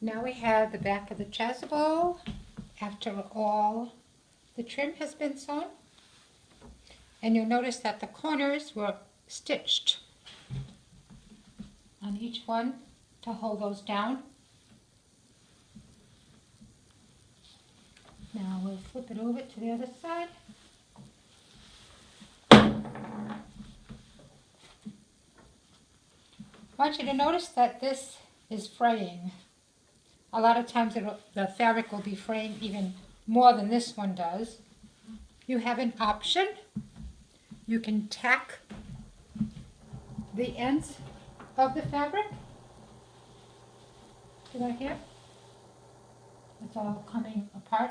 Now we have the back of the chasuble after all the trim has been sewn. And you'll notice that the corners were stitched on each one to hold those down. Now we'll flip it over to the other side. I want you to notice that this is fraying. A lot of times the fabric will be fraying even more than this one does. You have an option. You can tack the ends of the fabric. See that here? It's all coming apart.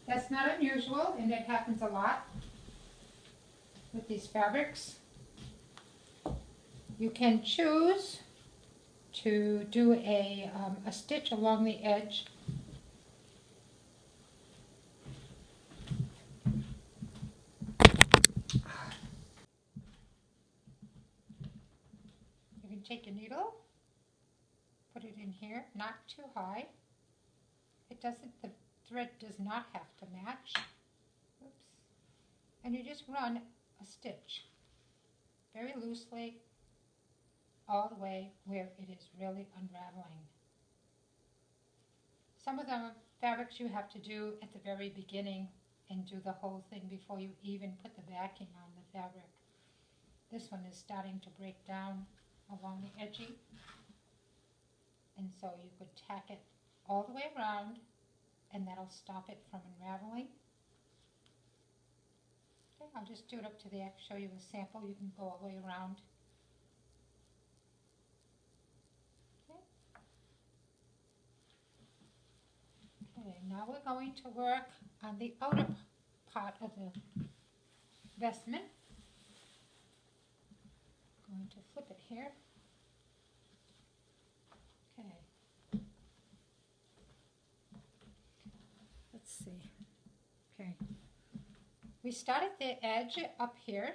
That's not unusual, and it happens a lot with these fabrics. You can choose to do a stitch along the edge. You can take your needle, put it in here, not too high. The thread does not have to match. Oops. And you just run a stitch very loosely all the way where it is really unraveling. Some of the fabrics you have to do at the very beginning and do the whole thing before you even put the backing on the fabric. This one is starting to break down along the edging, and so you could tack it all the way around and that'll stop it from unraveling. Okay, I'll just do it up to the X, show you a sample. You can go all the way around. Okay, now we're going to work on the outer part of the vestment. I'm going to flip it here. Okay. Let's see. Okay. We start at the edge up here.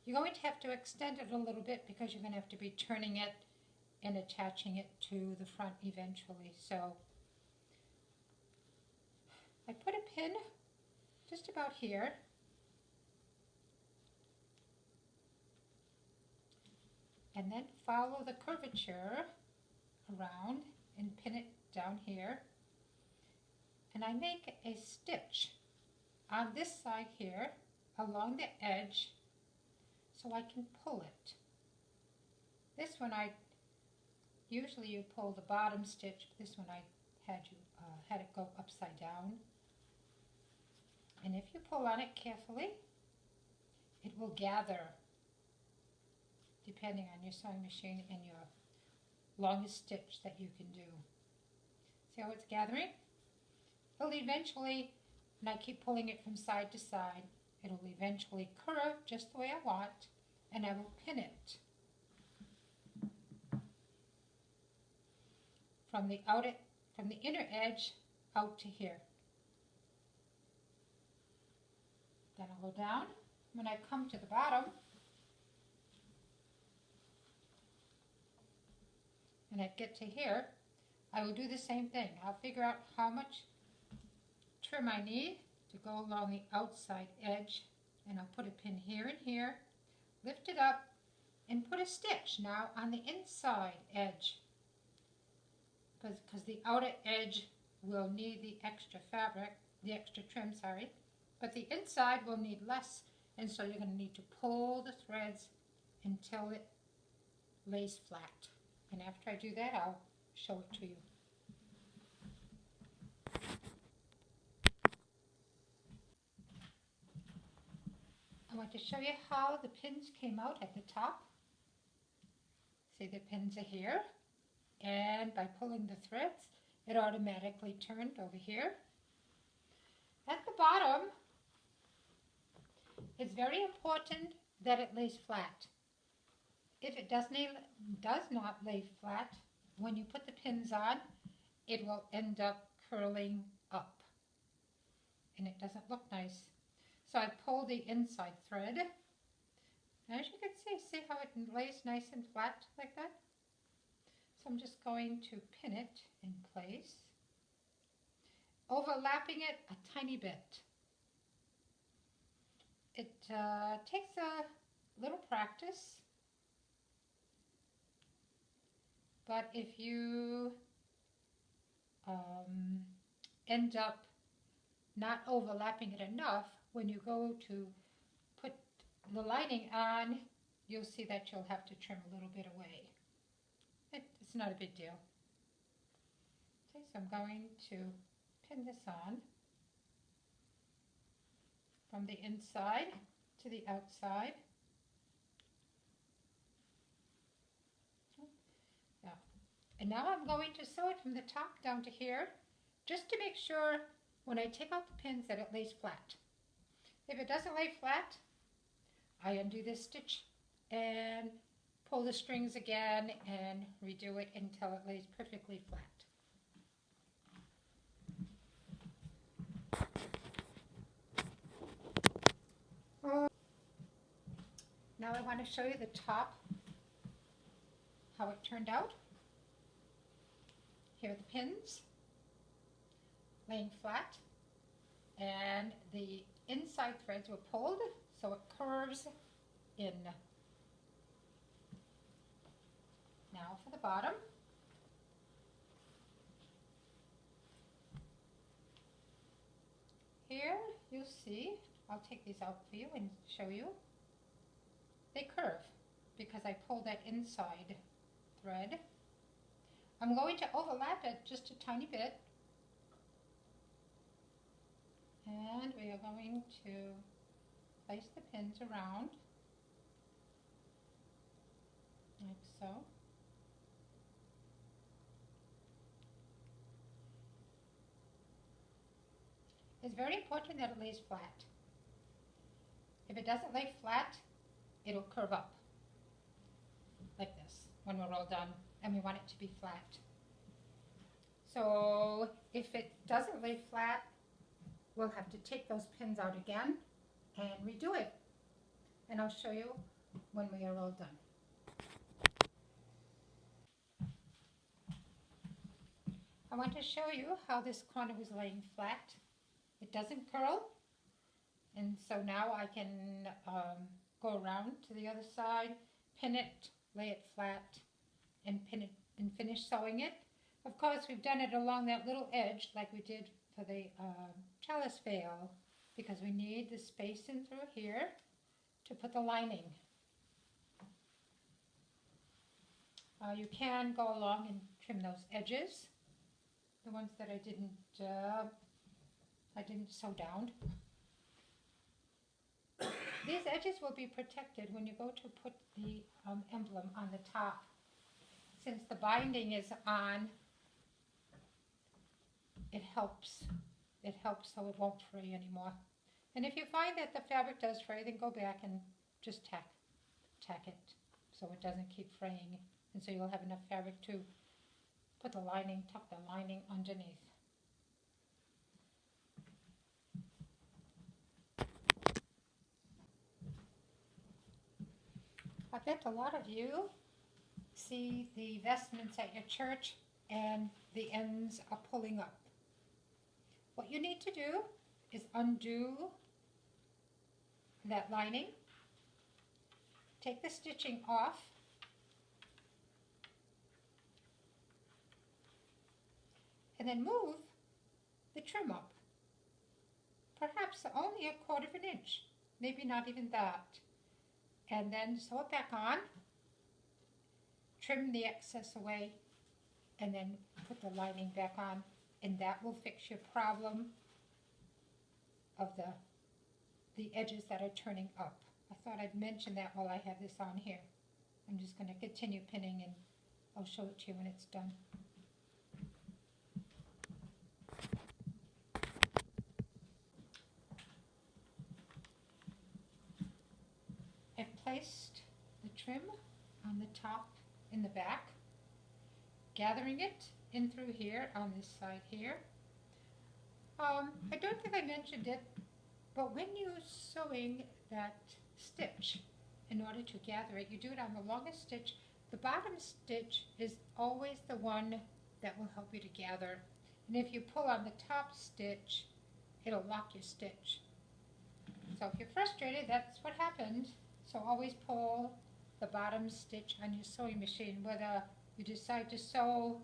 You're going to have to extend it a little bit because you're going to have to be turning it and attaching it to the front eventually. So I put a pin just about here. And then follow the curvature around and pin it down here. And I make a stitch on this side here along the edge so I can pull it. This one usually you pull the bottom stitch, but this one I had it go upside down. And if you pull on it carefully, it will gather depending on your sewing machine and your longest stitch that you can do. See how it's gathering? It'll eventually, and I keep pulling it from side to side, it'll eventually curve just the way I want, and I will pin it from the inner edge out to here. Then I'll go down. When I come to the bottom, and I get to here, I will do the same thing. I'll figure out how much trim I need to go along the outside edge, and I'll put a pin here and here, lift it up, and put a stitch now on the inside edge, because the outer edge will need the extra fabric, the extra trim, sorry, but the inside will need less, and so you're going to need to pull the threads until it lays flat. And after I do that, I'll show it to you. I want to show you how the pins came out at the top. See, the pins are here, and by pulling the threads, it automatically turned over here. At the bottom, it's very important that it lays flat. If it does not lay flat, when you put the pins on, it will end up curling up, and it doesn't look nice. So I pull the inside thread, and as you can see how it lays nice and flat like that? So I'm just going to pin it in place, overlapping it a tiny bit. It takes a little practice, but if you end up not overlapping it enough, when you go to put the lining on, you'll see that you'll have to trim a little bit away. It's not a big deal. Okay, so I'm going to pin this on from the inside to the outside. Yeah. And now I'm going to sew it from the top down to here, just to make sure when I take out the pins that it lays flat. If it doesn't lay flat, I undo this stitch and pull the strings again and redo it until it lays perfectly flat. Now I want to show you the top, how it turned out. Here are the pins, laying flat, and the inside threads were pulled so it curves in. Now for the bottom. Here you'll see, I'll take these out for you and show you. They curve because I pulled that inside thread. I'm going to overlap it just a tiny bit. And we are going to place the pins around, like so. It's very important that it lays flat. If it doesn't lay flat, it'll curve up, like this, when we're all done, and we want it to be flat. So if it doesn't lay flat, we'll have to take those pins out again and redo it. And I'll show you when we are all done. I want to show you how this corner was laying flat. It doesn't curl, and so now I can go around to the other side, pin it, lay it flat, and pin it and finish sewing it. Of course, we've done it along that little edge like we did for the trellis veil, because we need the space in through here to put the lining. You can go along and trim those edges, the ones that I didn't sew down. These edges will be protected when you go to put the emblem on the top. Since the binding is on, it helps so it won't fray anymore. And if you find that the fabric does fray, then go back and just tack it so it doesn't keep fraying, and so you'll have enough fabric to put the lining, tuck the lining underneath. I bet a lot of you see the vestments at your church and the ends are pulling up. What you need to do is undo that lining, take the stitching off, and then move the trim up, perhaps only 1/4 of an inch, maybe not even that, and then sew it back on, trim the excess away, and then put the lining back on, and that will fix your problem of the edges that are turning up. I thought I'd mention that while I have this on here. I'm just going to continue pinning, and I'll show it to you when it's done. I've placed the trim on the top in the back, gathering it in through here on this side here. I don't think I mentioned it, but when you're sewing that stitch, in order to gather it, you do it on the longest stitch. The bottom stitch is always the one that will help you to gather. And if you pull on the top stitch, it'll lock your stitch. So if you're frustrated, that's what happened. So always pull the bottom stitch on your sewing machine, whether you decide to sew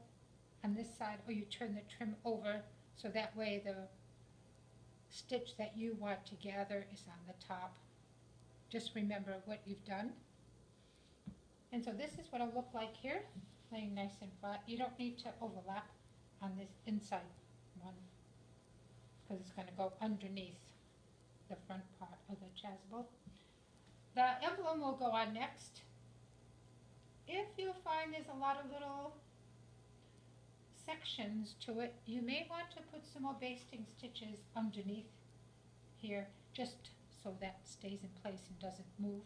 on this side or you turn the trim over, so that way the stitch that you want to gather is on the top. Just remember what you've done. And so this is what it'll look like here, laying nice and flat. You don't need to overlap on this inside one because it's going to go underneath the front part of the chasuble. The emblem will go on next. If you find there's a lot of little sections to it, you may want to put some more basting stitches underneath here, just so that stays in place and doesn't move.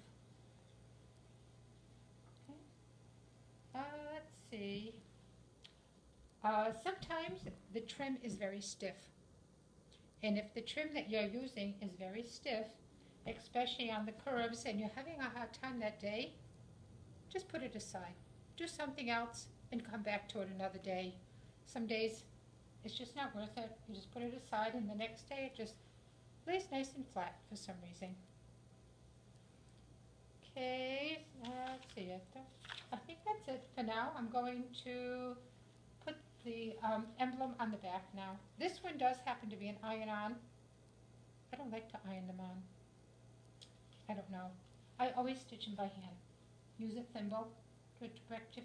Okay. Let's see. Sometimes the trim is very stiff, and if the trim that you're using is very stiff, especially on the curves, and you're having a hard time that day, just put it aside. Do something else and come back to it another day. Some days it's just not worth it. You just put it aside, and the next day it just lays nice and flat for some reason. Okay, let's see. I think that's it for now. I'm going to put the emblem on the back now. This one does happen to be an iron-on. I don't like to iron them on. I don't know. I always stitch them by hand. Use a thimble to protect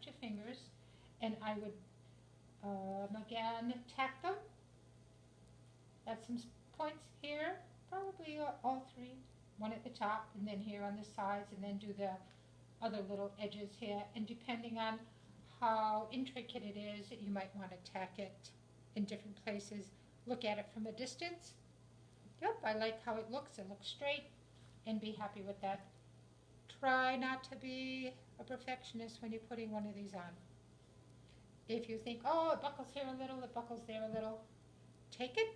your fingers, and I would again tack them. Add some points here, probably all three, one at the top and then here on the sides, and then do the other little edges here. And depending on how intricate it is, you might want to tack it in different places. Look at it from a distance. Yep, I like how it looks. It looks straight, and be happy with that. Try not to be a perfectionist when you're putting one of these on. If you think, oh, it buckles here a little, it buckles there a little, take it,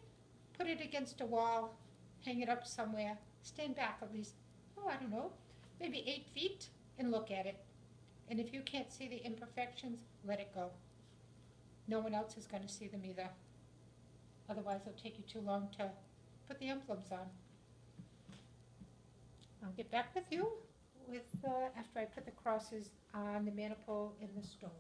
put it against a wall, hang it up somewhere, stand back at least, oh, I don't know, maybe 8 feet, and look at it. And if you can't see the imperfections, let it go. No one else is going to see them either. Otherwise, it'll take you too long to put the emblems on. I'll get back with you after I put the crosses on the maniple in the stone.